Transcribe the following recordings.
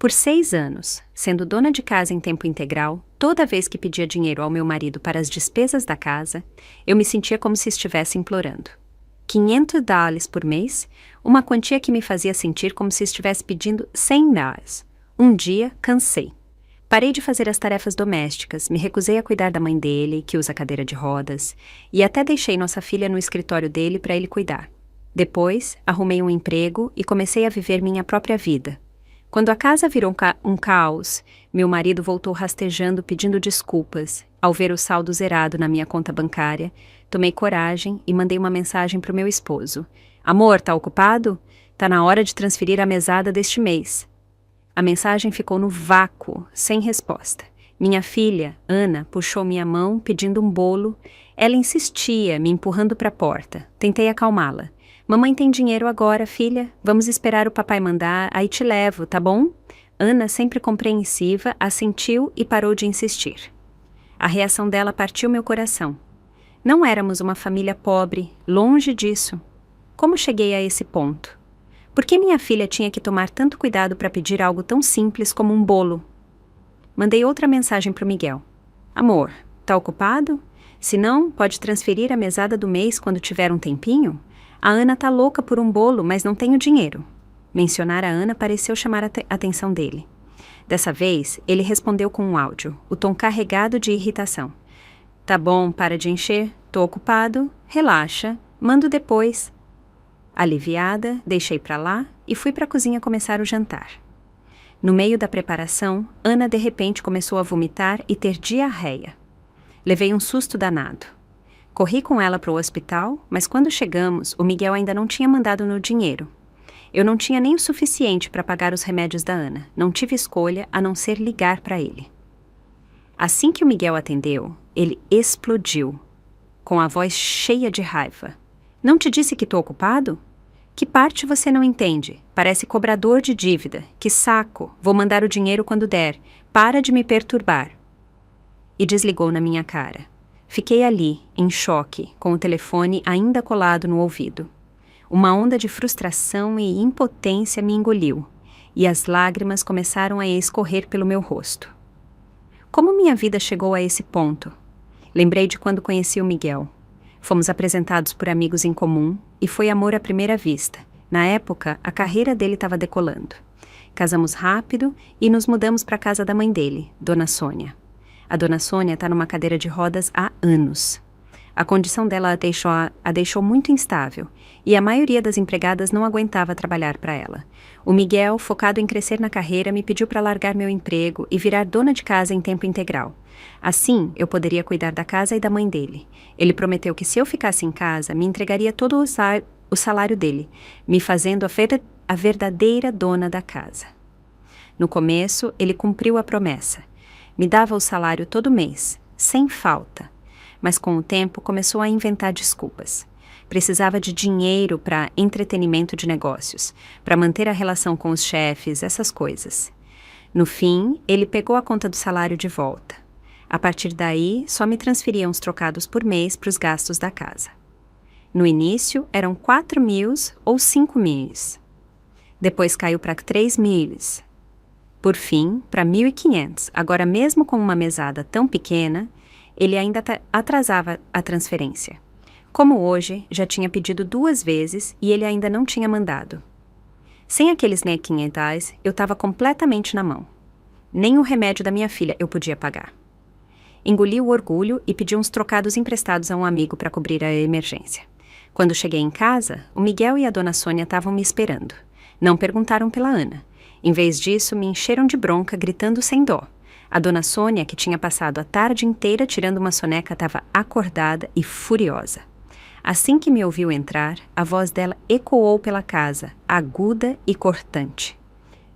Por 6 anos, sendo dona de casa em tempo integral, toda vez que pedia dinheiro ao meu marido para as despesas da casa, eu me sentia como se estivesse implorando. $500 por mês, uma quantia que me fazia sentir como se estivesse pedindo $100. Um dia, cansei. Parei de fazer as tarefas domésticas, me recusei a cuidar da mãe dele, que usa cadeira de rodas, e até deixei nossa filha no escritório dele para ele cuidar. Depois, arrumei um emprego e comecei a viver minha própria vida. Quando a casa virou um caos, meu marido voltou rastejando pedindo desculpas. Ao ver o saldo zerado na minha conta bancária, tomei coragem e mandei uma mensagem para o meu esposo. Amor, tá ocupado? Tá na hora de transferir a mesada deste mês. A mensagem ficou no vácuo, sem resposta. Minha filha, Ana, puxou minha mão pedindo um bolo. Ela insistia, me empurrando para a porta. Tentei acalmá-la. Mamãe tem dinheiro agora, filha. Vamos esperar o papai mandar, aí te levo, tá bom? Ana, sempre compreensiva, assentiu e parou de insistir. A reação dela partiu meu coração. Não éramos uma família pobre, longe disso. Como cheguei a esse ponto? Por que minha filha tinha que tomar tanto cuidado para pedir algo tão simples como um bolo? Mandei outra mensagem para o Miguel. Amor, tá ocupado? Se não, pode transferir a mesada do mês quando tiver um tempinho? A Ana tá louca por um bolo, mas não tenho dinheiro. Mencionar a Ana pareceu chamar a atenção dele. Dessa vez, ele respondeu com um áudio, o tom carregado de irritação. Tá bom, para de encher, tô ocupado, relaxa, mando depois. Aliviada, deixei pra lá e fui pra cozinha começar o jantar. No meio da preparação, Ana de repente começou a vomitar e ter diarreia. Levei um susto danado. Corri com ela para o hospital, mas quando chegamos, o Miguel ainda não tinha mandado no dinheiro. Eu não tinha nem o suficiente para pagar os remédios da Ana. Não tive escolha a não ser ligar para ele. Assim que o Miguel atendeu, ele explodiu, com a voz cheia de raiva. Não te disse que estou ocupado? Que parte você não entende? Parece cobrador de dívida. Que saco! Vou mandar o dinheiro quando der. Para de me perturbar. E desligou na minha cara. Fiquei ali, em choque, com o telefone ainda colado no ouvido. Uma onda de frustração e impotência me engoliu, e as lágrimas começaram a escorrer pelo meu rosto. Como minha vida chegou a esse ponto? Lembrei de quando conheci o Miguel. Fomos apresentados por amigos em comum, e foi amor à primeira vista. Na época, a carreira dele estava decolando. Casamos rápido e nos mudamos para a casa da mãe dele, Dona Sônia. A Dona Sônia está numa cadeira de rodas há anos. A condição dela a deixou muito instável, e a maioria das empregadas não aguentava trabalhar para ela. O Miguel, focado em crescer na carreira, me pediu para largar meu emprego e virar dona de casa em tempo integral. Assim, eu poderia cuidar da casa e da mãe dele. Ele prometeu que se eu ficasse em casa, me entregaria todo o salário dele, me fazendo a verdadeira dona da casa. No começo, ele cumpriu a promessa. Me dava o salário todo mês, sem falta. Mas com o tempo começou a inventar desculpas. Precisava de dinheiro para entretenimento de negócios, para manter a relação com os chefes, essas coisas. No fim, ele pegou a conta do salário de volta. A partir daí, só me transferia uns trocados por mês para os gastos da casa. No início, eram 4.000 ou 5.000. Depois caiu para 3.000. Por fim, para 1.500. Agora, mesmo com uma mesada tão pequena, ele ainda atrasava a transferência. Como hoje, já tinha pedido 2 vezes e ele ainda não tinha mandado. Sem aqueles R$500, eu estava completamente na mão. Nem o remédio da minha filha eu podia pagar. Engoli o orgulho e pedi uns trocados emprestados a um amigo para cobrir a emergência. Quando cheguei em casa, o Miguel e a Dona Sônia estavam me esperando. Não perguntaram pela Ana. Em vez disso, me encheram de bronca, gritando sem dó. A Dona Sônia, que tinha passado a tarde inteira tirando uma soneca, estava acordada e furiosa. Assim que me ouviu entrar, a voz dela ecoou pela casa, aguda e cortante.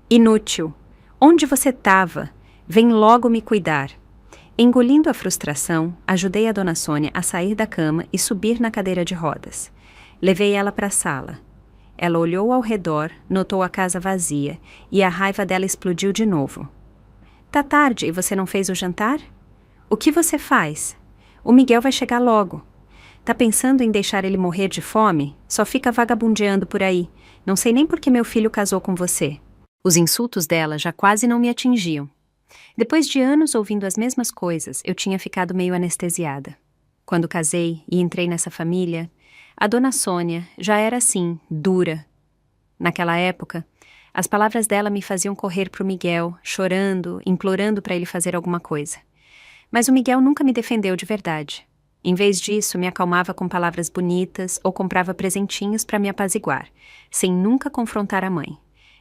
Inútil! Onde você estava? Vem logo me cuidar. Engolindo a frustração, ajudei a Dona Sônia a sair da cama e subir na cadeira de rodas. Levei ela para a sala. Ela olhou ao redor, notou a casa vazia e a raiva dela explodiu de novo. Tá tarde e você não fez o jantar? O que você faz? O Miguel vai chegar logo. Tá pensando em deixar ele morrer de fome? Só fica vagabundeando por aí. Não sei nem por que meu filho casou com você. Os insultos dela já quase não me atingiam. Depois de anos ouvindo as mesmas coisas, eu tinha ficado meio anestesiada. Quando casei e entrei nessa família, a dona Sônia já era assim, dura. Naquela época, as palavras dela me faziam correr pro Miguel, chorando, implorando para ele fazer alguma coisa. Mas o Miguel nunca me defendeu de verdade. Em vez disso, me acalmava com palavras bonitas ou comprava presentinhos para me apaziguar, sem nunca confrontar a mãe.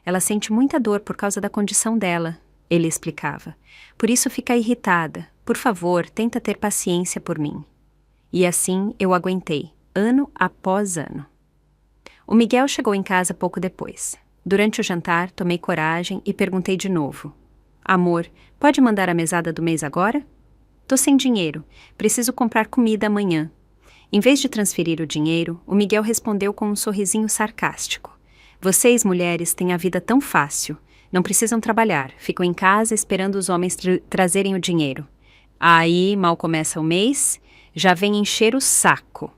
Ela sente muita dor por causa da condição dela, ele explicava. Por isso fica irritada. Por favor, tenta ter paciência por mim. E assim eu aguentei, ano após ano. O Miguel chegou em casa pouco depois. Durante o jantar, tomei coragem e perguntei de novo. Amor, pode mandar a mesada do mês agora? Tô sem dinheiro. Preciso comprar comida amanhã. Em vez de transferir o dinheiro, o Miguel respondeu com um sorrisinho sarcástico. Vocês, mulheres, têm a vida tão fácil. Não precisam trabalhar. Ficam em casa esperando os homens trazerem o dinheiro. Aí, mal começa o mês, já vem encher o saco.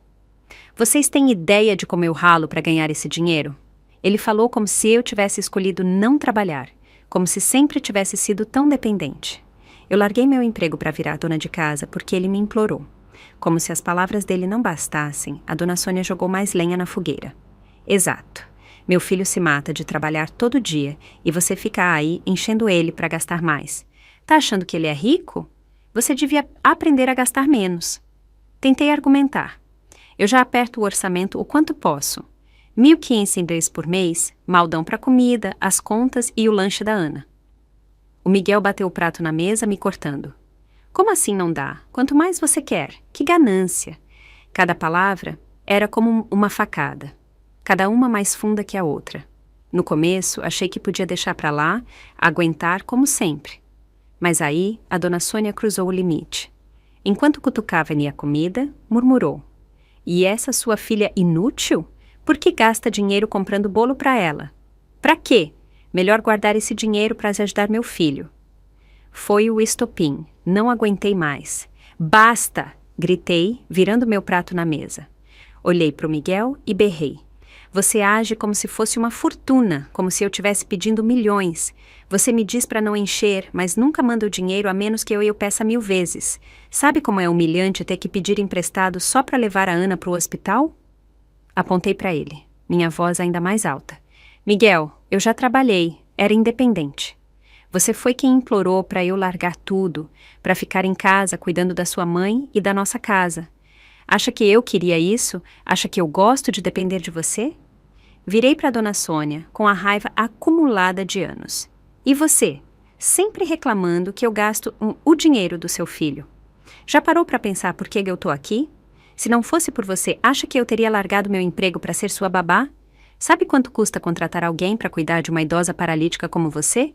Vocês têm ideia de como eu ralo para ganhar esse dinheiro? Ele falou como se eu tivesse escolhido não trabalhar, como se sempre tivesse sido tão dependente. Eu larguei meu emprego para virar dona de casa porque ele me implorou. Como se as palavras dele não bastassem, a dona Sônia jogou mais lenha na fogueira. Exato. Meu filho se mata de trabalhar todo dia e você fica aí enchendo ele para gastar mais. Tá achando que ele é rico? Você devia aprender a gastar menos. Tentei argumentar. Eu já aperto o orçamento o quanto posso. 1.500 inglês por mês, mal dão para comida, as contas e o lanche da Ana. O Miguel bateu o prato na mesa, me cortando. Como assim não dá? Quanto mais você quer? Que ganância! Cada palavra era como uma facada, cada uma mais funda que a outra. No começo, achei que podia deixar para lá, aguentar como sempre. Mas aí, a dona Sônia cruzou o limite. Enquanto cutucava-me a comida, murmurou. E essa sua filha inútil? Por que gasta dinheiro comprando bolo para ela? Para quê? Melhor guardar esse dinheiro para ajudar meu filho. Foi o estopim. Não aguentei mais. Basta! Gritei, virando meu prato na mesa. Olhei para o Miguel e berrei. Você age como se fosse uma fortuna, como se eu estivesse pedindo milhões. Você me diz para não encher, mas nunca manda o dinheiro a menos que eu peça 1000 vezes. Sabe como é humilhante ter que pedir emprestado só para levar a Ana para o hospital? Apontei para ele, minha voz ainda mais alta. Miguel, eu já trabalhei, era independente. Você foi quem implorou para eu largar tudo, para ficar em casa cuidando da sua mãe e da nossa casa. Acha que eu queria isso? Acha que eu gosto de depender de você? Virei para Dona Sônia, com a raiva acumulada de anos. E você? Sempre reclamando que eu gasto o dinheiro do seu filho. Já parou para pensar por que eu tô aqui? Se não fosse por você, acha que eu teria largado meu emprego para ser sua babá? Sabe quanto custa contratar alguém para cuidar de uma idosa paralítica como você?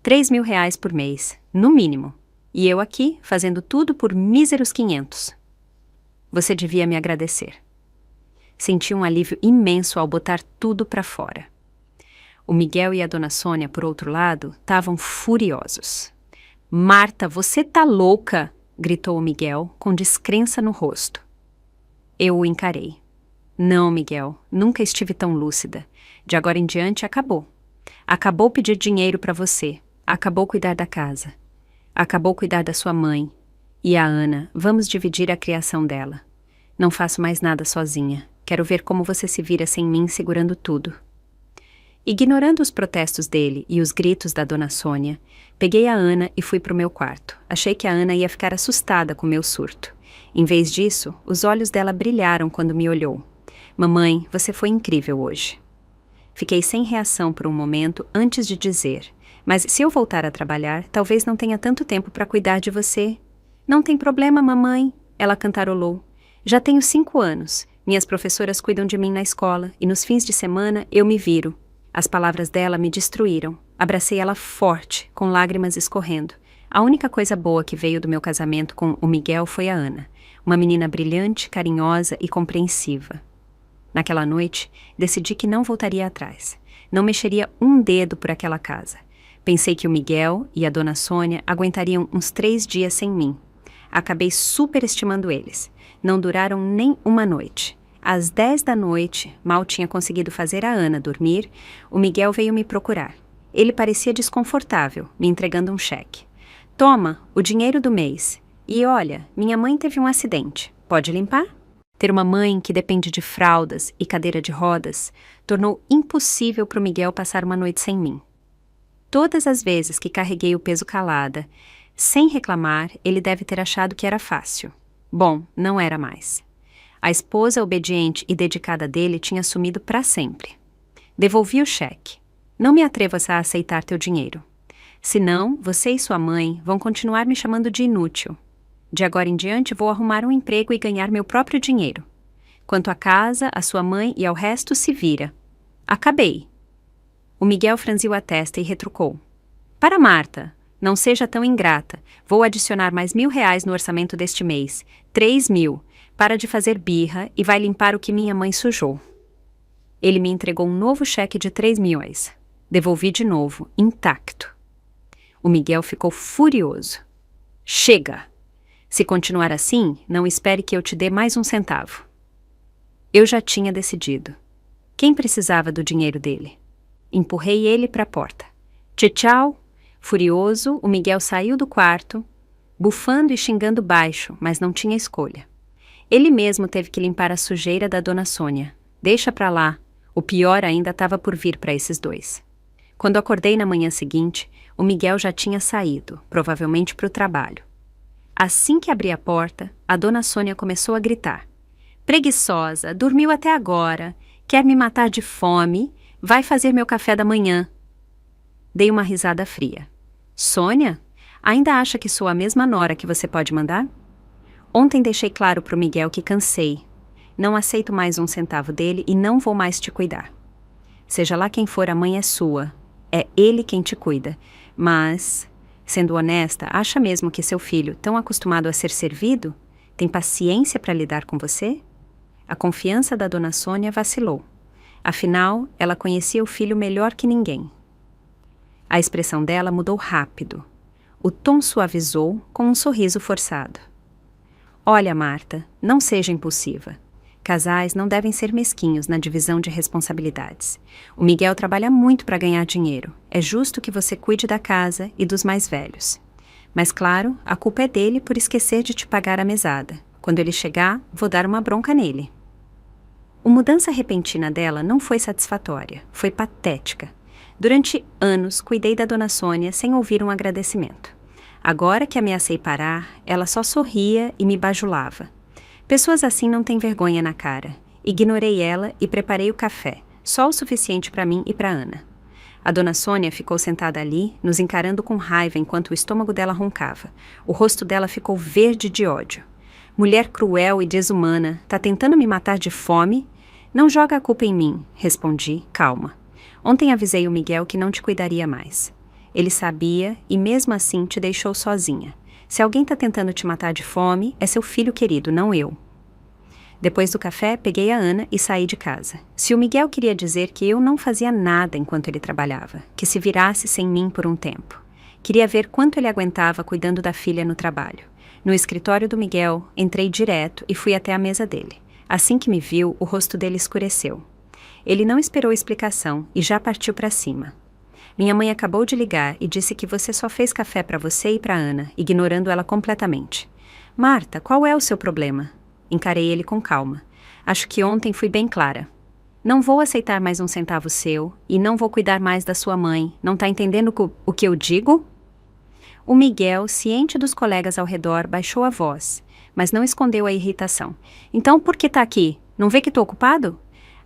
3.000 reais por mês, no mínimo. E eu aqui, fazendo tudo por míseros 500. Você devia me agradecer. Senti um alívio imenso ao botar tudo para fora. O Miguel e a dona Sônia, por outro lado, estavam furiosos. Marta, você tá louca! Gritou o Miguel, com descrença no rosto. Eu o encarei. Não, Miguel, nunca estive tão lúcida. De agora em diante, acabou. Acabou pedir dinheiro para você. Acabou cuidar da casa. Acabou cuidar da sua mãe. E a Ana, vamos dividir a criação dela. Não faço mais nada sozinha. Quero ver como você se vira sem mim segurando tudo. Ignorando os protestos dele e os gritos da dona Sônia, peguei a Ana e fui pro meu quarto. Achei que a Ana ia ficar assustada com meu surto. Em vez disso, os olhos dela brilharam quando me olhou. Mamãe, você foi incrível hoje. Fiquei sem reação por um momento antes de dizer, mas se eu voltar a trabalhar, talvez não tenha tanto tempo para cuidar de você. Não tem problema, mamãe, ela cantarolou. Já tenho 5 anos. Minhas professoras cuidam de mim na escola e nos fins de semana eu me viro. As palavras dela me destruíram. Abracei ela forte, com lágrimas escorrendo. A única coisa boa que veio do meu casamento com o Miguel foi a Ana, uma menina brilhante, carinhosa e compreensiva. Naquela noite, decidi que não voltaria atrás. Não mexeria um dedo por aquela casa. Pensei que o Miguel e a dona Sônia aguentariam uns 3 dias sem mim. Acabei superestimando eles. Não duraram nem uma noite. Às 10 da noite, mal tinha conseguido fazer a Ana dormir, o Miguel veio me procurar. Ele parecia desconfortável, me entregando um cheque. Toma, o dinheiro do mês. E olha, minha mãe teve um acidente. Pode limpar? Ter uma mãe que depende de fraldas e cadeira de rodas tornou impossível para o Miguel passar uma noite sem mim. Todas as vezes que carreguei o peso calada, sem reclamar, ele deve ter achado que era fácil. Bom, não era mais. A esposa obediente e dedicada dele tinha sumido para sempre. Devolvi o cheque. Não me atrevo a aceitar teu dinheiro. Senão, você e sua mãe vão continuar me chamando de inútil. De agora em diante, vou arrumar um emprego e ganhar meu próprio dinheiro. Quanto à casa, à sua mãe e ao resto, se vira. Acabei. O Miguel franziu a testa e retrucou. Para Marta, não seja tão ingrata. Vou adicionar mais R$1.000 no orçamento deste mês. 3.000. Para de fazer birra e vai limpar o que minha mãe sujou. Ele me entregou um novo cheque de 3.000. Devolvi de novo, intacto. O Miguel ficou furioso. Chega! Se continuar assim, não espere que eu te dê mais um centavo. Eu já tinha decidido. Quem precisava do dinheiro dele? Empurrei ele para a porta. Tchau! Furioso, o Miguel saiu do quarto, bufando e xingando baixo, mas não tinha escolha. Ele mesmo teve que limpar a sujeira da dona Sônia. Deixa pra lá. O pior ainda estava por vir para esses dois. Quando acordei na manhã seguinte, o Miguel já tinha saído, provavelmente para o trabalho. Assim que abri a porta, a dona Sônia começou a gritar. Preguiçosa, dormiu até agora, quer me matar de fome, vai fazer meu café da manhã. Dei uma risada fria. Sônia, ainda acha que sou a mesma nora que você pode mandar? Ontem deixei claro pro Miguel que cansei. Não aceito mais um centavo dele e não vou mais te cuidar. Seja lá quem for, a mãe é sua. É ele quem te cuida. Mas, sendo honesta, acha mesmo que seu filho, tão acostumado a ser servido, tem paciência para lidar com você? A confiança da dona Sônia vacilou. Afinal, ela conhecia o filho melhor que ninguém. A expressão dela mudou rápido. O tom suavizou com um sorriso forçado. Olha, Marta, não seja impulsiva. Casais não devem ser mesquinhos na divisão de responsabilidades. O Miguel trabalha muito para ganhar dinheiro. É justo que você cuide da casa e dos mais velhos. Mas, claro, a culpa é dele por esquecer de te pagar a mesada. Quando ele chegar, vou dar uma bronca nele. A mudança repentina dela não foi satisfatória, foi patética. Durante anos, cuidei da dona Sônia sem ouvir um agradecimento. Agora que ameacei parar, ela só sorria e me bajulava. Pessoas assim não têm vergonha na cara. Ignorei ela e preparei o café, só o suficiente para mim e para Ana. A dona Sônia ficou sentada ali, nos encarando com raiva enquanto o estômago dela roncava. O rosto dela ficou verde de ódio. Mulher cruel e desumana, tá tentando me matar de fome? Não joga a culpa em mim, respondi, calma. Ontem avisei o Miguel que não te cuidaria mais. Ele sabia e mesmo assim te deixou sozinha. Se alguém tá tentando te matar de fome, é seu filho querido, não eu. Depois do café, peguei a Ana e saí de casa. Se o Miguel queria dizer que eu não fazia nada enquanto ele trabalhava, que se virasse sem mim por um tempo. Queria ver quanto ele aguentava cuidando da filha no trabalho. No escritório do Miguel, entrei direto e fui até a mesa dele. Assim que me viu, o rosto dele escureceu. Ele não esperou explicação e já partiu para cima. Minha mãe acabou de ligar e disse que você só fez café para você e para Ana, ignorando ela completamente. Marta, qual é o seu problema? Encarei ele com calma. Acho que ontem fui bem clara. Não vou aceitar mais um centavo seu e não vou cuidar mais da sua mãe. Não tá entendendo o que eu digo? O Miguel, ciente dos colegas ao redor, baixou a voz, mas não escondeu a irritação. Então por que tá aqui? Não vê que tô ocupado?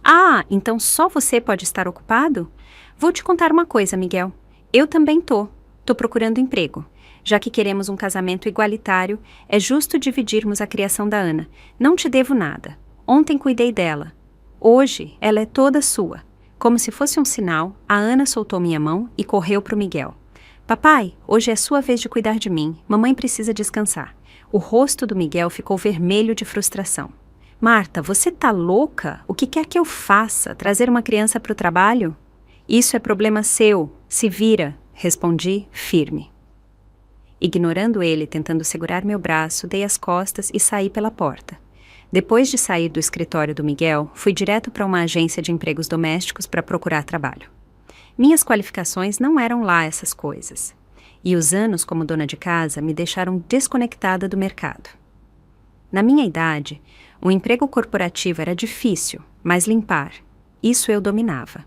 Ah, então só você pode estar ocupado? Vou te contar uma coisa, Miguel. Eu também tô procurando emprego. Já que queremos um casamento igualitário, é justo dividirmos a criação da Ana. Não te devo nada. Ontem cuidei dela. Hoje, ela é toda sua. Como se fosse um sinal, a Ana soltou minha mão e correu pro Miguel. Papai, hoje é sua vez de cuidar de mim. Mamãe precisa descansar. O rosto do Miguel ficou vermelho de frustração. Marta, você tá louca? O que quer que eu faça? Trazer uma criança para o trabalho? Isso é problema seu. Se vira, respondi firme. Ignorando ele, tentando segurar meu braço, dei as costas e saí pela porta. Depois de sair do escritório do Miguel, fui direto para uma agência de empregos domésticos para procurar trabalho. Minhas qualificações não eram lá essas coisas. E os anos como dona de casa me deixaram desconectada do mercado. Na minha idade, o emprego corporativo era difícil, mas limpar, isso eu dominava.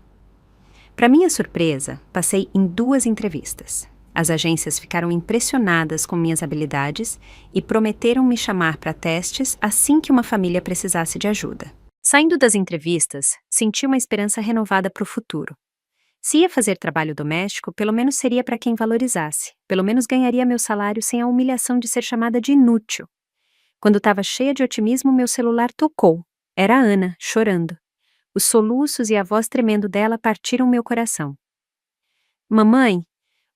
Para minha surpresa, passei em 2 entrevistas. As agências ficaram impressionadas com minhas habilidades e prometeram me chamar para testes assim que uma família precisasse de ajuda. Saindo das entrevistas, senti uma esperança renovada para o futuro. Se ia fazer trabalho doméstico, pelo menos seria para quem valorizasse. Pelo menos ganharia meu salário sem a humilhação de ser chamada de inútil. Quando estava cheia de otimismo, meu celular tocou. Era a Ana, chorando. Os soluços e a voz tremendo dela partiram meu coração. Mamãe,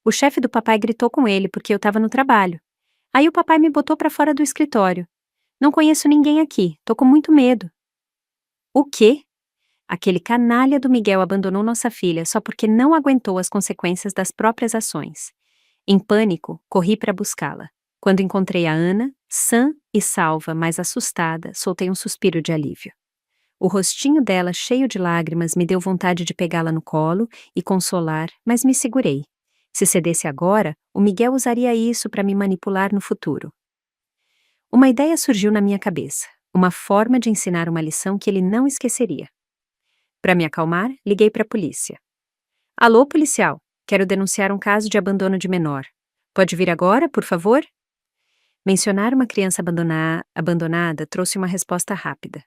o chefe do papai gritou com ele porque eu estava no trabalho. Aí o papai me botou para fora do escritório. Não conheço ninguém aqui, tô com muito medo. O quê? Aquele canalha do Miguel abandonou nossa filha só porque não aguentou as consequências das próprias ações. Em pânico, corri para buscá-la. Quando encontrei a Ana, sã e salva, mas assustada, soltei um suspiro de alívio. O rostinho dela, cheio de lágrimas, me deu vontade de pegá-la no colo e consolar, mas me segurei. Se cedesse agora, o Miguel usaria isso para me manipular no futuro. Uma ideia surgiu na minha cabeça, uma forma de ensinar uma lição que ele não esqueceria. Para me acalmar, liguei para a polícia. Alô, policial, quero denunciar um caso de abandono de menor. Pode vir agora, por favor? Mencionar uma criança abandonada trouxe uma resposta rápida.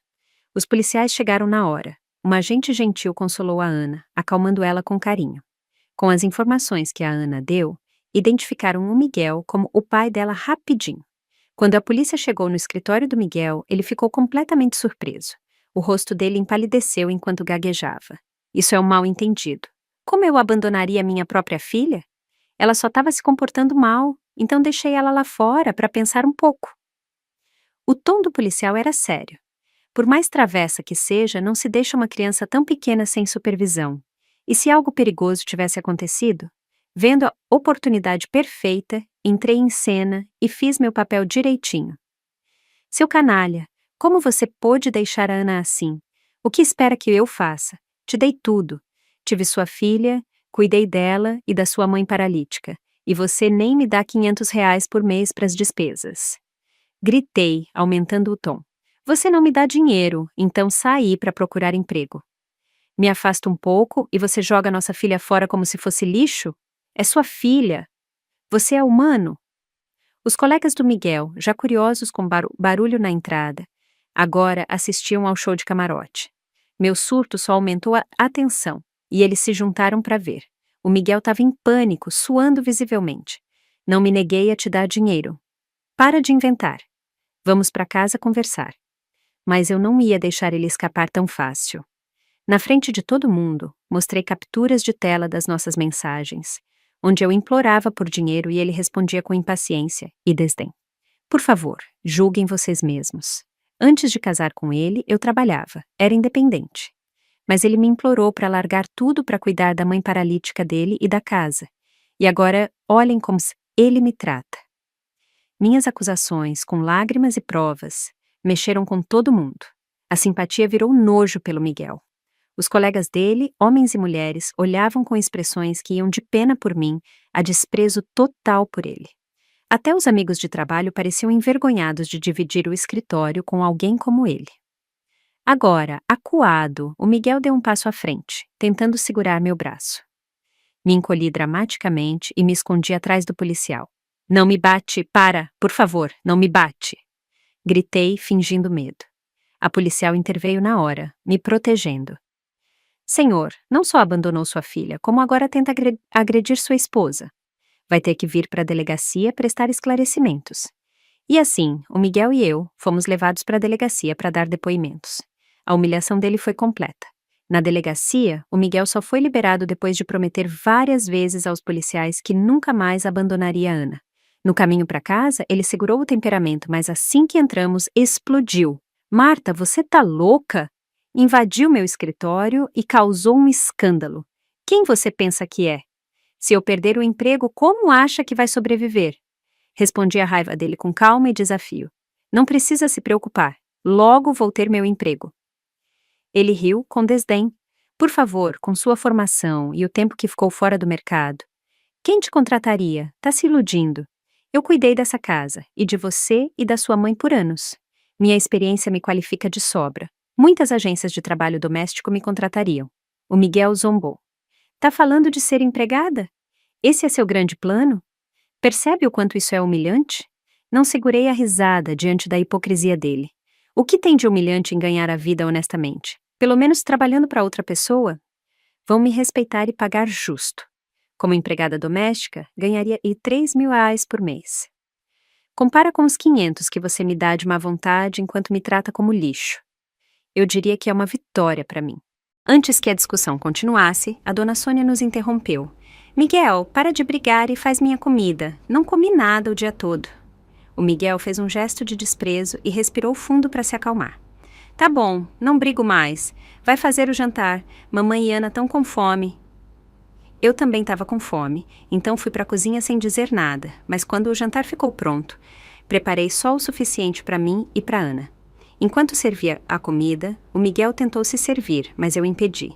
Os policiais chegaram na hora. Uma agente gentil consolou a Ana, acalmando ela com carinho. Com as informações que a Ana deu, identificaram o Miguel como o pai dela rapidinho. Quando a polícia chegou no escritório do Miguel, ele ficou completamente surpreso. O rosto dele empalideceu enquanto gaguejava. Isso é um mal-entendido. Como eu abandonaria minha própria filha? Ela só estava se comportando mal, então deixei ela lá fora para pensar um pouco. O tom do policial era sério. Por mais travessa que seja, não se deixa uma criança tão pequena sem supervisão. E se algo perigoso tivesse acontecido? Vendo a oportunidade perfeita, entrei em cena e fiz meu papel direitinho. Seu canalha, como você pôde deixar a Ana assim? O que espera que eu faça? Te dei tudo. Tive sua filha, cuidei dela e da sua mãe paralítica. E você nem me dá R$ 500 por mês para as despesas. Gritei, aumentando o tom. Você não me dá dinheiro, então saí para procurar emprego. Me afasta um pouco e você joga nossa filha fora como se fosse lixo? É sua filha. Você é humano? Os colegas do Miguel, já curiosos com barulho na entrada, agora assistiam ao show de camarote. Meu surto só aumentou a atenção, e eles se juntaram para ver. O Miguel estava em pânico, suando visivelmente. Não me neguei a te dar dinheiro. Para de inventar. Vamos para casa conversar. Mas eu não ia deixar ele escapar tão fácil. Na frente de todo mundo, mostrei capturas de tela das nossas mensagens, onde eu implorava por dinheiro e ele respondia com impaciência e desdém. Por favor, julguem vocês mesmos. Antes de casar com ele, eu trabalhava, era independente. Mas ele me implorou para largar tudo para cuidar da mãe paralítica dele e da casa. E agora, olhem como ele me trata. Minhas acusações, com lágrimas e provas, mexeram com todo mundo. A simpatia virou nojo pelo Miguel. Os colegas dele, homens e mulheres, olhavam com expressões que iam de pena por mim, a desprezo total por ele. Até os amigos de trabalho pareciam envergonhados de dividir o escritório com alguém como ele. Agora, acuado, o Miguel deu um passo à frente, tentando segurar meu braço. Me encolhi dramaticamente e me escondi atrás do policial. Não me bate, para, por favor, não me bate. Gritei, fingindo medo. A policial interveio na hora, me protegendo. Senhor, não só abandonou sua filha, como agora tenta agredir sua esposa. Vai ter que vir para a delegacia prestar esclarecimentos. E assim, o Miguel e eu fomos levados para a delegacia para dar depoimentos. A humilhação dele foi completa. Na delegacia, o Miguel só foi liberado depois de prometer várias vezes aos policiais que nunca mais abandonaria a Ana. No caminho para casa, ele segurou o temperamento, mas assim que entramos, explodiu. Marta, você tá louca? Invadiu meu escritório e causou um escândalo. Quem você pensa que é? Se eu perder o emprego, como acha que vai sobreviver? Respondi à raiva dele com calma e desafio. Não precisa se preocupar. Logo vou ter meu emprego. Ele riu com desdém. Por favor, com sua formação e o tempo que ficou fora do mercado, quem te contrataria? Tá se iludindo. Eu cuidei dessa casa, e de você e da sua mãe por anos. Minha experiência me qualifica de sobra. Muitas agências de trabalho doméstico me contratariam. O Miguel zombou. Tá falando de ser empregada? Esse é seu grande plano? Percebe o quanto isso é humilhante? Não segurei a risada diante da hipocrisia dele. O que tem de humilhante em ganhar a vida honestamente? Pelo menos trabalhando para outra pessoa? Vão me respeitar e pagar justo. Como empregada doméstica, ganharia R$ 3.000 por mês. Compara com os 500 que você me dá de má vontade enquanto me trata como lixo. Eu diria que é uma vitória para mim. Antes que a discussão continuasse, a dona Sônia nos interrompeu. Miguel, para de brigar e faz minha comida. Não comi nada o dia todo. O Miguel fez um gesto de desprezo e respirou fundo para se acalmar. Tá bom, não brigo mais. Vai fazer o jantar. Mamãe e Ana estão com fome. Eu também estava com fome, então fui para a cozinha sem dizer nada, mas quando o jantar ficou pronto, preparei só o suficiente para mim e para Ana. Enquanto servia a comida, o Miguel tentou se servir, mas eu impedi.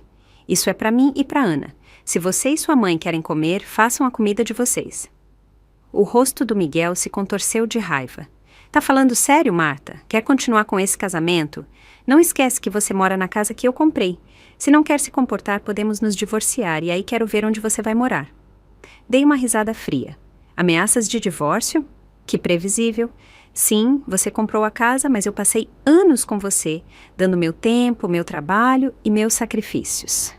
Isso é para mim e para Ana. Se você e sua mãe querem comer, façam a comida de vocês. O rosto do Miguel se contorceu de raiva. Tá falando sério, Marta? Quer continuar com esse casamento? Não esquece que você mora na casa que eu comprei. Se não quer se comportar, podemos nos divorciar e aí quero ver onde você vai morar. Dei uma risada fria. Ameaças de divórcio? Que previsível. Sim, você comprou a casa, mas eu passei anos com você, dando meu tempo, meu trabalho e meus sacrifícios.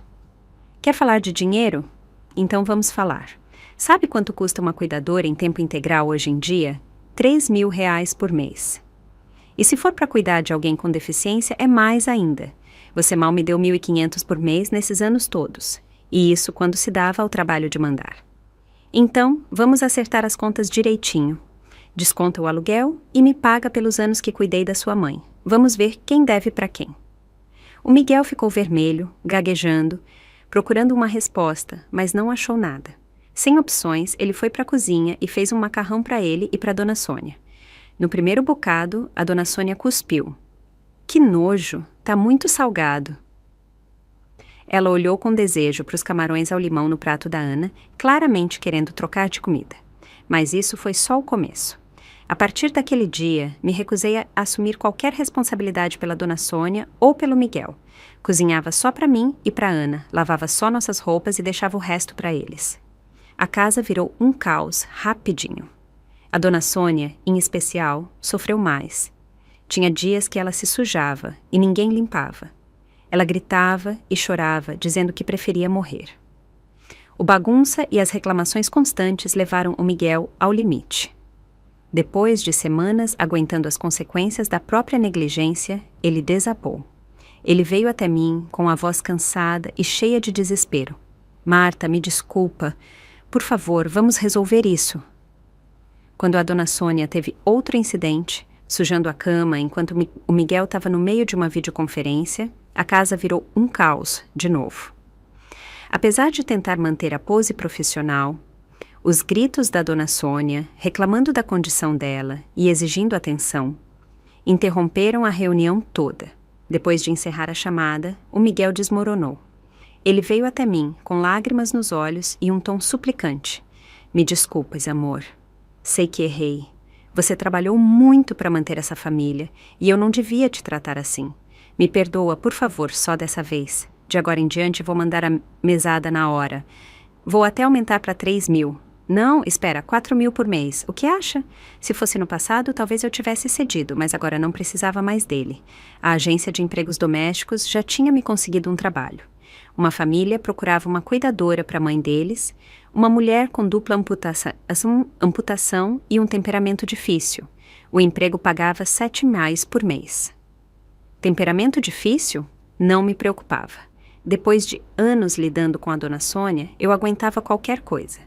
Quer falar de dinheiro? Então vamos falar. Sabe quanto custa uma cuidadora em tempo integral hoje em dia? R$ 3.000 por mês. E se for para cuidar de alguém com deficiência, é mais ainda. Você mal me deu 1.500 por mês nesses anos todos. E isso quando se dava ao trabalho de mandar. Então, vamos acertar as contas direitinho. Desconta o aluguel e me paga pelos anos que cuidei da sua mãe. Vamos ver quem deve para quem. O Miguel ficou vermelho, gaguejando, procurando uma resposta, mas não achou nada. Sem opções, ele foi para a cozinha e fez um macarrão para ele e para Dona Sônia. No primeiro bocado, a Dona Sônia cuspiu. Que nojo, tá muito salgado. Ela olhou com desejo para os camarões ao limão no prato da Ana, claramente querendo trocar de comida. Mas isso foi só o começo. A partir daquele dia, me recusei a assumir qualquer responsabilidade pela Dona Sônia ou pelo Miguel. Cozinhava só para mim e para Ana, lavava só nossas roupas e deixava o resto para eles. A casa virou um caos rapidinho. A Dona Sônia, em especial, sofreu mais. Tinha dias que ela se sujava e ninguém limpava. Ela gritava e chorava, dizendo que preferia morrer. O bagunça e as reclamações constantes levaram o Miguel ao limite. Depois de semanas aguentando as consequências da própria negligência, ele desabou. Ele veio até mim com a voz cansada e cheia de desespero. Marta, me desculpa. Por favor, vamos resolver isso. Quando a Dona Sônia teve outro incidente, sujando a cama enquanto o Miguel estava no meio de uma videoconferência, a casa virou um caos de novo. Apesar de tentar manter a pose profissional, os gritos da Dona Sônia, reclamando da condição dela e exigindo atenção, interromperam a reunião toda. Depois de encerrar a chamada, o Miguel desmoronou. Ele veio até mim, com lágrimas nos olhos e um tom suplicante. Me desculpas, amor. Sei que errei. Você trabalhou muito para manter essa família e eu não devia te tratar assim. Me perdoa, por favor, só dessa vez. De agora em diante vou mandar a mesada na hora. Vou até aumentar para 3.000. Não, espera, 4.000 por mês. O que acha? Se fosse no passado, talvez eu tivesse cedido, mas agora não precisava mais dele. A agência de empregos domésticos já tinha me conseguido um trabalho. Uma família procurava uma cuidadora para a mãe deles, uma mulher com dupla amputação e um temperamento difícil. O emprego pagava R$ 7.000 por mês. Temperamento difícil? Não me preocupava. Depois de anos lidando com a Dona Sônia, eu aguentava qualquer coisa.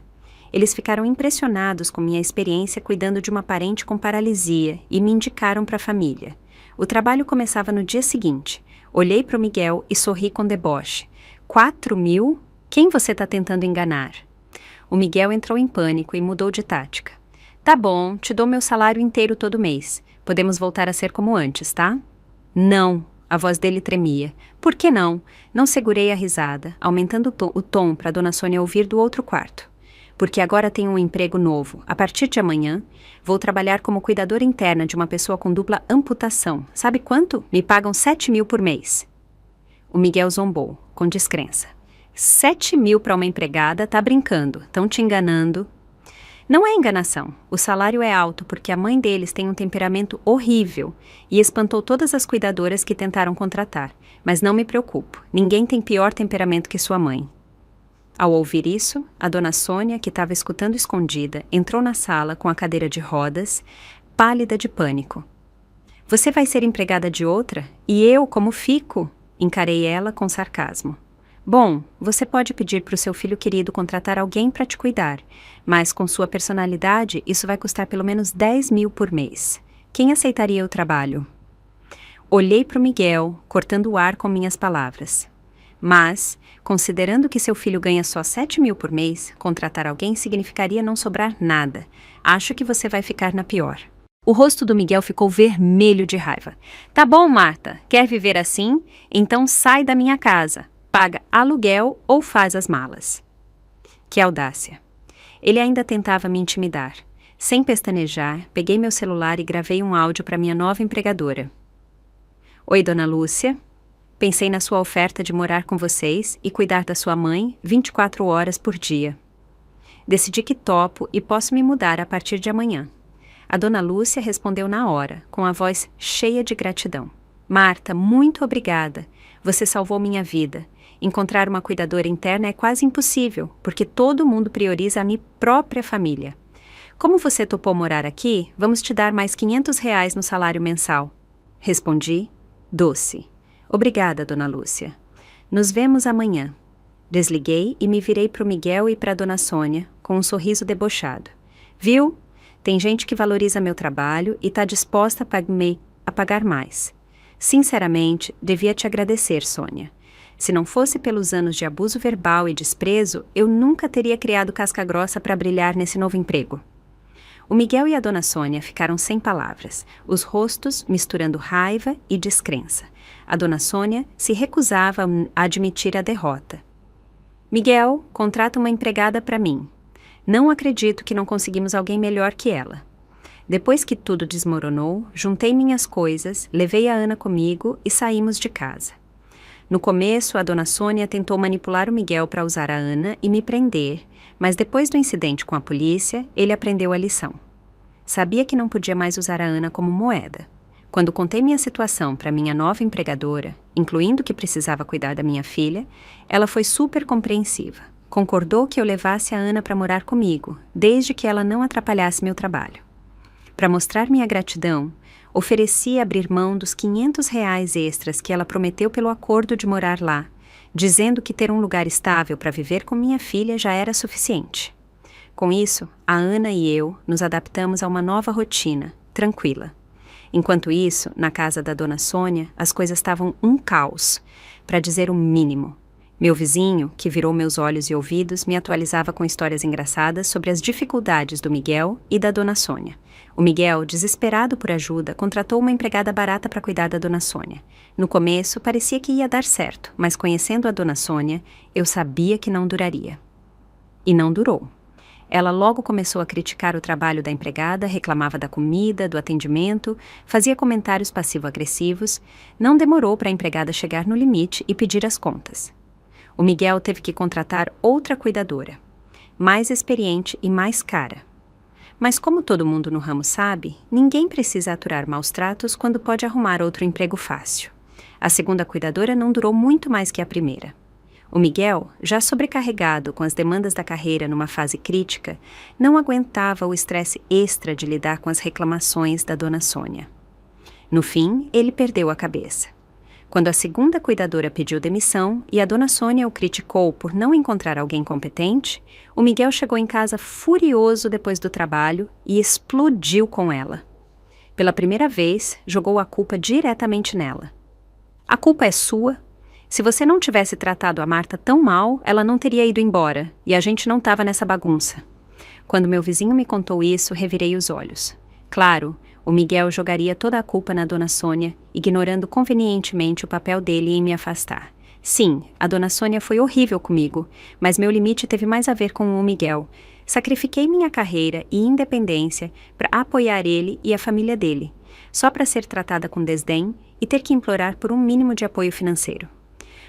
Eles ficaram impressionados com minha experiência cuidando de uma parente com paralisia e me indicaram para a família. O trabalho começava no dia seguinte. Olhei para o Miguel e sorri com deboche. 4.000? Quem você está tentando enganar? O Miguel entrou em pânico e mudou de tática. Tá bom, te dou meu salário inteiro todo mês. Podemos voltar a ser como antes, tá? Não, A voz dele tremia. Por que não? Não segurei a risada, aumentando o tom para Dona Sônia ouvir do outro quarto. Porque agora tenho um emprego novo. A partir de amanhã, vou trabalhar como cuidadora interna de uma pessoa com dupla amputação. Sabe quanto? Me pagam 7.000 por mês. O Miguel zombou, com descrença. 7.000 para uma empregada? Tá brincando. Tão te enganando. Não é enganação. O salário é alto porque a mãe deles tem um temperamento horrível e espantou todas as cuidadoras que tentaram contratar. Mas não me preocupo. Ninguém tem pior temperamento que sua mãe. Ao ouvir isso, a Dona Sônia, que estava escutando escondida, entrou na sala com a cadeira de rodas, pálida de pânico. Você vai ser empregada de outra? E eu, como fico? Encarei ela com sarcasmo. Bom, você pode pedir para o seu filho querido contratar alguém para te cuidar, mas com sua personalidade, isso vai custar pelo menos 10.000 por mês. Quem aceitaria o trabalho? Olhei para o Miguel, cortando o ar com minhas palavras. Mas, considerando que seu filho ganha só 7.000 por mês, contratar alguém significaria não sobrar nada. Acho que você vai ficar na pior. O rosto do Miguel ficou vermelho de raiva. Tá bom, Marta, quer viver assim? Então sai da minha casa, paga aluguel ou faz as malas. Que audácia. Ele ainda tentava me intimidar. Sem pestanejar, peguei meu celular e gravei um áudio para minha nova empregadora. Oi, Dona Lúcia. Pensei na sua oferta de morar com vocês e cuidar da sua mãe 24 horas por dia. Decidi que topo e posso me mudar a partir de amanhã. A Dona Lúcia respondeu na hora, com a voz cheia de gratidão. Marta, muito obrigada. Você salvou minha vida. Encontrar uma cuidadora interna é quase impossível, porque todo mundo prioriza a minha própria família. Como você topou morar aqui, vamos te dar mais R$ 500 no salário mensal. Respondi, doce. Obrigada, Dona Lúcia. Nos vemos amanhã. Desliguei e me virei para o Miguel e para a Dona Sônia, com um sorriso debochado. Viu? Tem gente que valoriza meu trabalho e está disposta a pagar mais. Sinceramente, devia te agradecer, Sônia. Se não fosse pelos anos de abuso verbal e desprezo, eu nunca teria criado casca grossa para brilhar nesse novo emprego. O Miguel e a Dona Sônia ficaram sem palavras, os rostos misturando raiva e descrença. A Dona Sônia se recusava a admitir a derrota. Miguel, contrata uma empregada para mim. Não acredito que não conseguimos alguém melhor que ela. Depois que tudo desmoronou, juntei minhas coisas, levei a Ana comigo e saímos de casa. No começo, a Dona Sônia tentou manipular o Miguel para usar a Ana e me prender, mas depois do incidente com a polícia, ele aprendeu a lição. Sabia que não podia mais usar a Ana como moeda. Quando contei minha situação para minha nova empregadora, incluindo que precisava cuidar da minha filha, ela foi super compreensiva. Concordou que eu levasse a Ana para morar comigo, desde que ela não atrapalhasse meu trabalho. Para mostrar minha gratidão, ofereci abrir mão dos R$ 500 extras que ela prometeu pelo acordo de morar lá, dizendo que ter um lugar estável para viver com minha filha já era suficiente. Com isso, a Ana e eu nos adaptamos a uma nova rotina, tranquila. Enquanto isso, na casa da Dona Sônia, as coisas estavam um caos, para dizer o mínimo. Meu vizinho, que virou meus olhos e ouvidos, me atualizava com histórias engraçadas sobre as dificuldades do Miguel e da Dona Sônia. O Miguel, desesperado por ajuda, contratou uma empregada barata para cuidar da Dona Sônia. No começo, parecia que ia dar certo, mas conhecendo a Dona Sônia, eu sabia que não duraria. E não durou. Ela logo começou a criticar o trabalho da empregada, reclamava da comida, do atendimento, fazia comentários passivo-agressivos. Não demorou para a empregada chegar no limite e pedir as contas. O Miguel teve que contratar outra cuidadora, mais experiente e mais cara. Mas como todo mundo no ramo sabe, ninguém precisa aturar maus tratos quando pode arrumar outro emprego fácil. A segunda cuidadora não durou muito mais que a primeira. O Miguel, já sobrecarregado com as demandas da carreira numa fase crítica, não aguentava o estresse extra de lidar com as reclamações da Dona Sônia. No fim, ele perdeu a cabeça. Quando a segunda cuidadora pediu demissão e a Dona Sônia o criticou por não encontrar alguém competente, o Miguel chegou em casa furioso depois do trabalho e explodiu com ela. Pela primeira vez, jogou a culpa diretamente nela. A culpa é sua. Se você não tivesse tratado a Marta tão mal, ela não teria ido embora, e a gente não estava nessa bagunça. Quando meu vizinho me contou isso, revirei os olhos. Claro, o O Miguel jogaria toda a culpa na Dona Sônia, ignorando convenientemente o papel dele em me afastar. Sim, a Dona Sônia foi horrível comigo, mas meu limite teve mais a ver com o Miguel. Sacrifiquei minha carreira e independência para apoiar ele e a família dele, só para ser tratada com desdém e ter que implorar por um mínimo de apoio financeiro.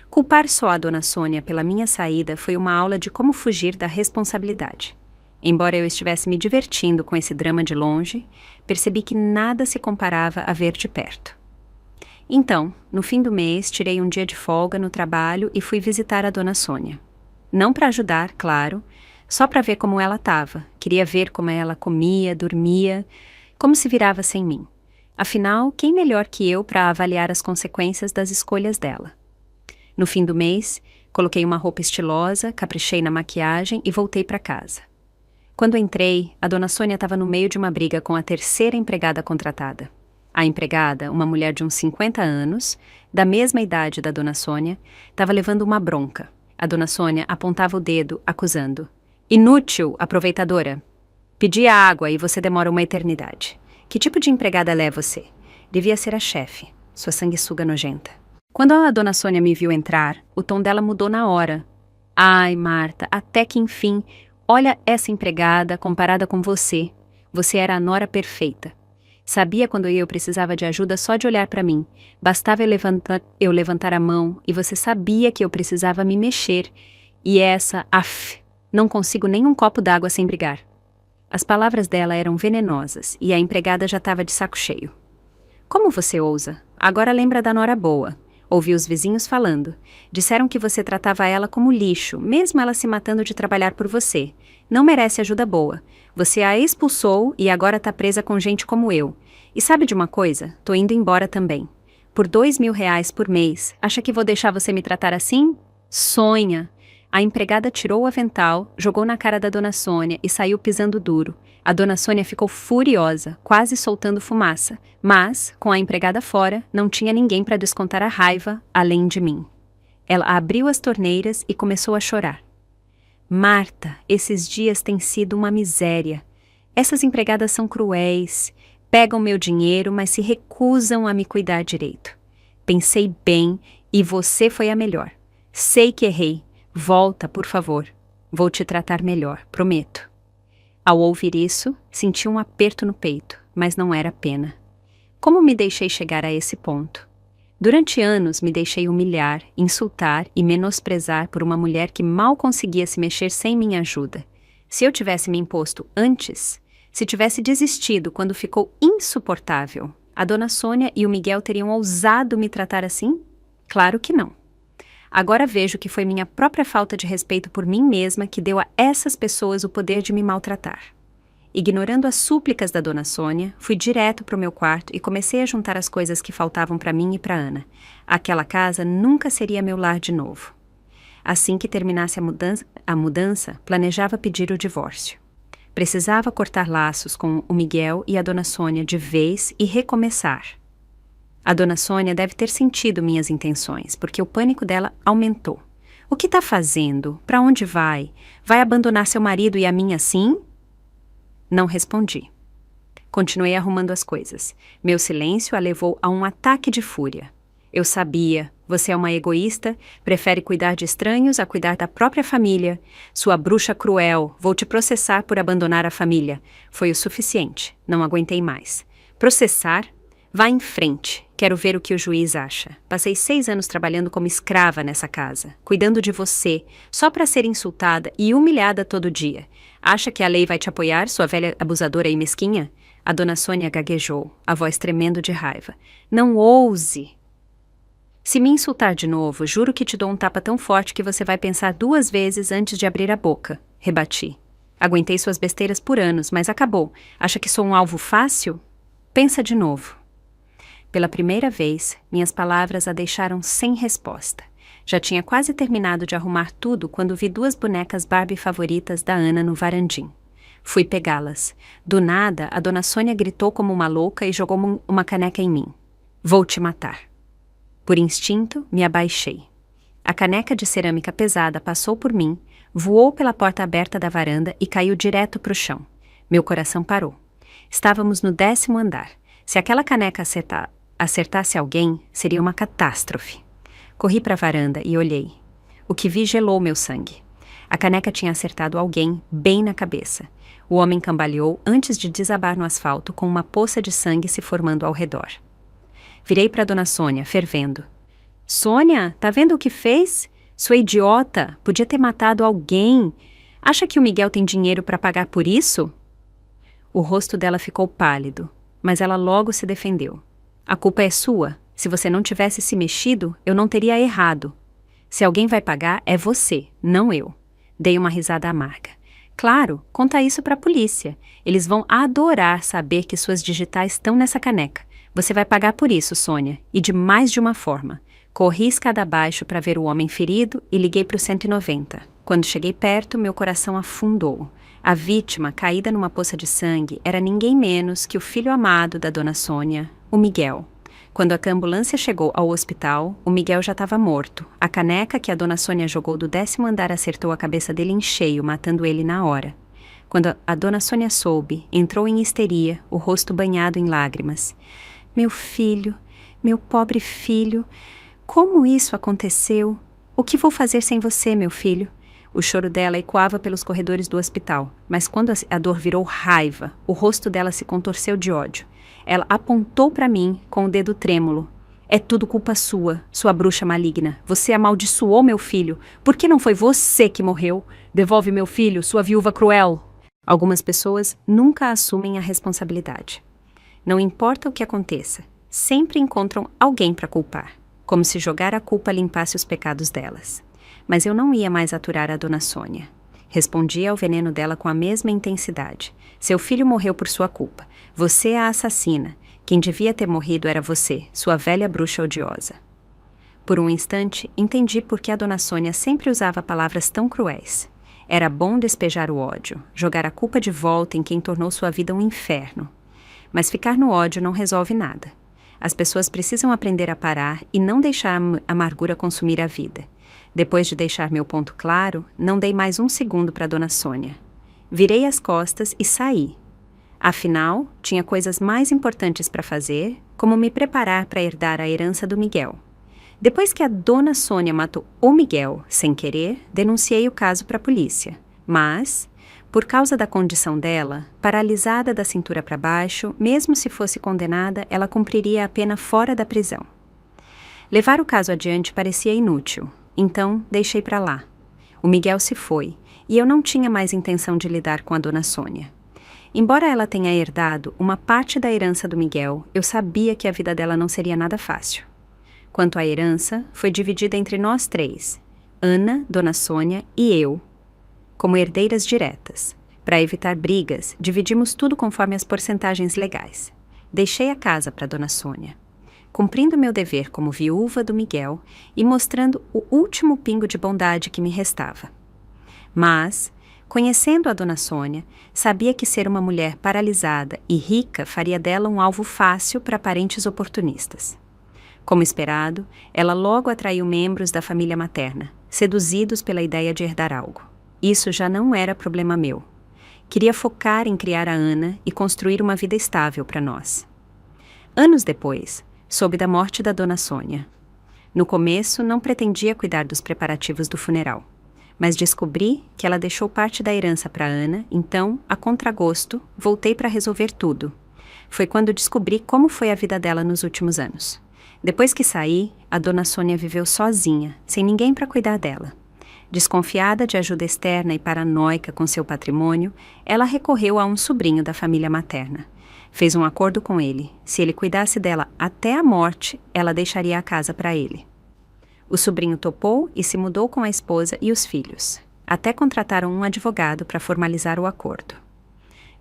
Culpar só a Dona Sônia pela minha saída foi uma aula de como fugir da responsabilidade. Embora eu estivesse me divertindo com esse drama de longe, percebi que nada se comparava a ver de perto. Então, no fim do mês, tirei um dia de folga no trabalho e fui visitar a Dona Sônia. Não para ajudar, claro, só para ver como ela estava. Queria ver como ela comia, dormia, como se virava sem mim. Afinal, quem melhor que eu para avaliar as consequências das escolhas dela? No fim do mês, coloquei uma roupa estilosa, caprichei na maquiagem e voltei para casa. Quando entrei, a Dona Sônia estava no meio de uma briga com a terceira empregada contratada. A empregada, uma mulher de uns 50 anos, da mesma idade da Dona Sônia, estava levando uma bronca. A Dona Sônia apontava o dedo, acusando. Inútil, aproveitadora. Pedi água e você demora uma eternidade. Que tipo de empregada ela é você? Devia ser a chefe, sua sanguessuga nojenta. Quando a Dona Sônia me viu entrar, o tom dela mudou na hora. Ai, Marta, até que enfim, olha essa empregada comparada com você. Você era a nora perfeita. Sabia quando eu precisava de ajuda só de olhar para mim. Bastava eu levantar a mão e você sabia que eu precisava me mexer. E essa, não consigo nem um copo d'água sem brigar. As palavras dela eram venenosas e a empregada já estava de saco cheio. Como você ousa? Agora lembra da nora boa. Ouvi os vizinhos falando. Disseram que você tratava ela como lixo, mesmo ela se matando de trabalhar por você. Não merece ajuda boa. Você a expulsou e agora tá presa com gente como eu. E sabe de uma coisa? Tô indo embora também. Por R$2.000 por mês, acha que vou deixar você me tratar assim? Sonha! A empregada tirou o avental, jogou na cara da Dona Sônia e saiu pisando duro. A Dona Sônia ficou furiosa, quase soltando fumaça. Mas, com a empregada fora, não tinha ninguém para descontar a raiva, além de mim. Ela abriu as torneiras e começou a chorar. Marta, esses dias têm sido uma miséria. Essas empregadas são cruéis, pegam meu dinheiro, mas se recusam a me cuidar direito. Pensei bem e você foi a melhor. Sei que errei. Volta, por favor. Vou te tratar melhor, prometo. Ao ouvir isso, senti um aperto no peito, mas não era pena. Como me deixei chegar a esse ponto? Durante anos me deixei humilhar, insultar e menosprezar por uma mulher que mal conseguia se mexer sem minha ajuda. Se eu tivesse me imposto antes, se tivesse desistido quando ficou insuportável, a Dona Sônia e o Miguel teriam ousado me tratar assim? Claro que não. Agora vejo que foi minha própria falta de respeito por mim mesma que deu a essas pessoas o poder de me maltratar. Ignorando as súplicas da Dona Sônia, fui direto para o meu quarto e comecei a juntar as coisas que faltavam para mim e para Ana. Aquela casa nunca seria meu lar de novo. Assim que terminasse a mudança, planejava pedir o divórcio. Precisava cortar laços com o Miguel e a Dona Sônia de vez e recomeçar. A Dona Sônia deve ter sentido minhas intenções, porque o pânico dela aumentou. O que está fazendo? Para onde vai? Vai abandonar seu marido e a mim assim? Não respondi. Continuei arrumando as coisas. Meu silêncio a levou a um ataque de fúria. Eu sabia, você é uma egoísta, prefere cuidar de estranhos a cuidar da própria família. Sua bruxa cruel, vou te processar por abandonar a família. Foi o suficiente, não aguentei mais. Processar? Vá em frente, quero ver o que o juiz acha. Passei 6 anos trabalhando como escrava nessa casa, cuidando de você, só para ser insultada e humilhada todo dia. Acha que a lei vai te apoiar, sua velha abusadora e mesquinha? A Dona Sônia gaguejou, a voz tremendo de raiva. Não ouse! Se me insultar de novo, juro que te dou um tapa tão forte que você vai pensar 2 vezes antes de abrir a boca, rebati. Aguentei suas besteiras por anos, mas acabou. Acha que sou um alvo fácil? Pensa de novo. Pela primeira vez, minhas palavras a deixaram sem resposta. Já tinha quase terminado de arrumar tudo quando vi 2 bonecas Barbie favoritas da Ana no varandim. Fui pegá-las. Do nada, a Dona Sônia gritou como uma louca e jogou uma caneca em mim. Vou te matar. Por instinto, me abaixei. A caneca de cerâmica pesada passou por mim, voou pela porta aberta da varanda e caiu direto para o chão. Meu coração parou. Estávamos no 10º andar. Se aquela caneca acertasse alguém, seria uma catástrofe. Corri para a varanda e olhei. O que vi gelou meu sangue. A caneca tinha acertado alguém bem na cabeça. O homem cambaleou antes de desabar no asfalto com uma poça de sangue se formando ao redor. Virei para Dona Sônia, fervendo. Sônia, tá vendo o que fez? Sua idiota, podia ter matado alguém. Acha que o Miguel tem dinheiro para pagar por isso? O rosto dela ficou pálido, mas ela logo se defendeu. A culpa é sua. Se você não tivesse se mexido, eu não teria errado. Se alguém vai pagar, é você, não eu. Dei uma risada amarga. Claro, conta isso para a polícia. Eles vão adorar saber que suas digitais estão nessa caneca. Você vai pagar por isso, Sônia, e de mais de uma forma. Corri escada abaixo para ver o homem ferido e liguei para o 190. Quando cheguei perto, meu coração afundou. A vítima, caída numa poça de sangue, era ninguém menos que o filho amado da Dona Sônia, o Miguel. Quando a ambulância chegou ao hospital, o Miguel já estava morto. A caneca que a Dona Sônia jogou do 10º andar acertou a cabeça dele em cheio, matando ele na hora. Quando a Dona Sônia soube, entrou em histeria, o rosto banhado em lágrimas. Meu filho, meu pobre filho, como isso aconteceu? O que vou fazer sem você, meu filho? O choro dela ecoava pelos corredores do hospital, mas quando a dor virou raiva, o rosto dela se contorceu de ódio. Ela apontou para mim com o dedo trêmulo. É tudo culpa sua, sua bruxa maligna. Você amaldiçoou meu filho. Por que não foi você que morreu? Devolve meu filho, sua viúva cruel. Algumas pessoas nunca assumem a responsabilidade. Não importa o que aconteça, sempre encontram alguém para culpar, como se jogar a culpa limpasse os pecados delas. Mas eu não ia mais aturar a Dona Sônia. Respondia ao veneno dela com a mesma intensidade. Seu filho morreu por sua culpa. Você é a assassina. Quem devia ter morrido era você, sua velha bruxa odiosa. Por um instante, entendi por que a Dona Sônia sempre usava palavras tão cruéis. Era bom despejar o ódio, jogar a culpa de volta em quem tornou sua vida um inferno. Mas ficar no ódio não resolve nada. As pessoas precisam aprender a parar e não deixar a amargura consumir a vida. Depois de deixar meu ponto claro, não dei mais um segundo para Dona Sônia. Virei as costas e saí. Afinal, tinha coisas mais importantes para fazer, como me preparar para herdar a herança do Miguel. Depois que a Dona Sônia matou o Miguel, sem querer, denunciei o caso para a polícia. Mas, por causa da condição dela, paralisada da cintura para baixo, mesmo se fosse condenada, ela cumpriria a pena fora da prisão. Levar o caso adiante parecia inútil, então deixei para lá. O Miguel se foi, e eu não tinha mais intenção de lidar com a Dona Sônia. Embora ela tenha herdado uma parte da herança do Miguel, eu sabia que a vida dela não seria nada fácil. Quanto à herança, foi dividida entre nós três, Ana, Dona Sônia e eu, como herdeiras diretas. Para evitar brigas, dividimos tudo conforme as porcentagens legais. Deixei a casa para Dona Sônia, cumprindo meu dever como viúva do Miguel e mostrando o último pingo de bondade que me restava. Mas, conhecendo a Dona Sônia, sabia que ser uma mulher paralisada e rica faria dela um alvo fácil para parentes oportunistas. Como esperado, ela logo atraiu membros da família materna, seduzidos pela ideia de herdar algo. Isso já não era problema meu. Queria focar em criar a Ana e construir uma vida estável para nós. Anos depois, soube da morte da Dona Sônia. No começo, não pretendia cuidar dos preparativos do funeral, mas descobri que ela deixou parte da herança para Ana, então, a contragosto, voltei para resolver tudo. Foi quando descobri como foi a vida dela nos últimos anos. Depois que saí, a Dona Sônia viveu sozinha, sem ninguém para cuidar dela. Desconfiada de ajuda externa e paranoica com seu patrimônio, ela recorreu a um sobrinho da família materna. Fez um acordo com ele. Se ele cuidasse dela até a morte, ela deixaria a casa para ele. O sobrinho topou e se mudou com a esposa e os filhos. Até contrataram um advogado para formalizar o acordo.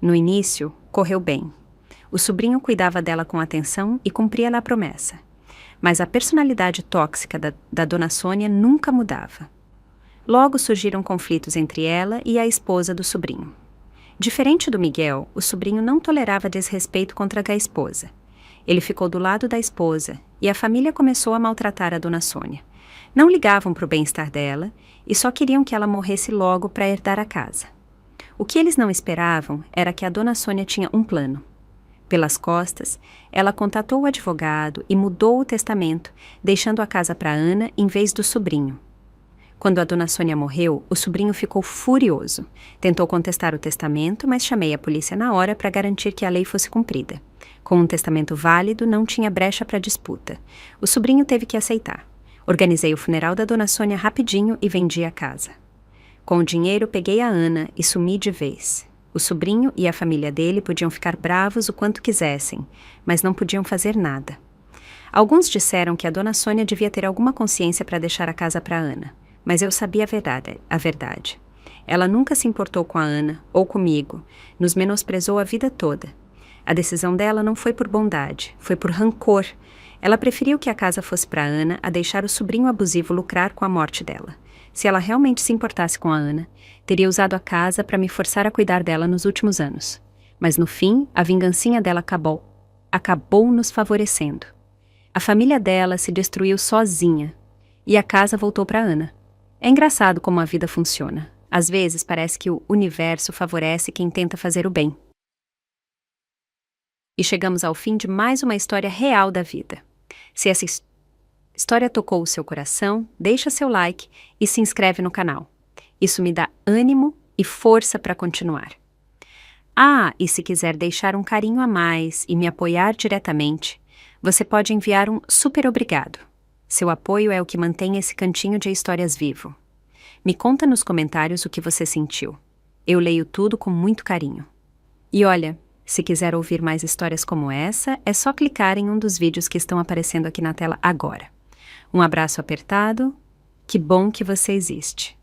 No início, correu bem. O sobrinho cuidava dela com atenção e cumpria a promessa. Mas a personalidade tóxica da Dona Sônia nunca mudava. Logo surgiram conflitos entre ela e a esposa do sobrinho. Diferente do Miguel, o sobrinho não tolerava desrespeito contra a esposa. Ele ficou do lado da esposa e a família começou a maltratar a Dona Sônia. Não ligavam para o bem-estar dela e só queriam que ela morresse logo para herdar a casa. O que eles não esperavam era que a Dona Sônia tinha um plano. Pelas costas, ela contatou o advogado e mudou o testamento, deixando a casa para Ana em vez do sobrinho. Quando a dona Sônia morreu, o sobrinho ficou furioso. Tentou contestar o testamento, mas chamei a polícia na hora para garantir que a lei fosse cumprida. Com um testamento válido, não tinha brecha para disputa. O sobrinho teve que aceitar. Organizei o funeral da dona Sônia rapidinho e vendi a casa. Com o dinheiro, peguei a Ana e sumi de vez. O sobrinho e a família dele podiam ficar bravos o quanto quisessem, mas não podiam fazer nada. Alguns disseram que a dona Sônia devia ter alguma consciência para deixar a casa para Ana, mas eu sabia a verdade. Ela nunca se importou com a Ana ou comigo, nos menosprezou a vida toda. A decisão dela não foi por bondade, foi por rancor. Ela preferiu que a casa fosse para Ana a deixar o sobrinho abusivo lucrar com a morte dela. Se ela realmente se importasse com a Ana, teria usado a casa para me forçar a cuidar dela nos últimos anos. Mas no fim, a vingancinha dela acabou nos favorecendo. A família dela se destruiu sozinha e a casa voltou para Ana. É engraçado como a vida funciona. Às vezes parece que o universo favorece quem tenta fazer o bem. E chegamos ao fim de mais uma história real da vida. Se essa história tocou o seu coração, deixa seu like e se inscreve no canal. Isso me dá ânimo e força para continuar. E se quiser deixar um carinho a mais e me apoiar diretamente, você pode enviar um super obrigado. Seu apoio é o que mantém esse cantinho de histórias vivo. Me conta nos comentários o que você sentiu. Eu leio tudo com muito carinho. E olha, se quiser ouvir mais histórias como essa, é só clicar em um dos vídeos que estão aparecendo aqui na tela agora. Um abraço apertado. Que bom que você existe.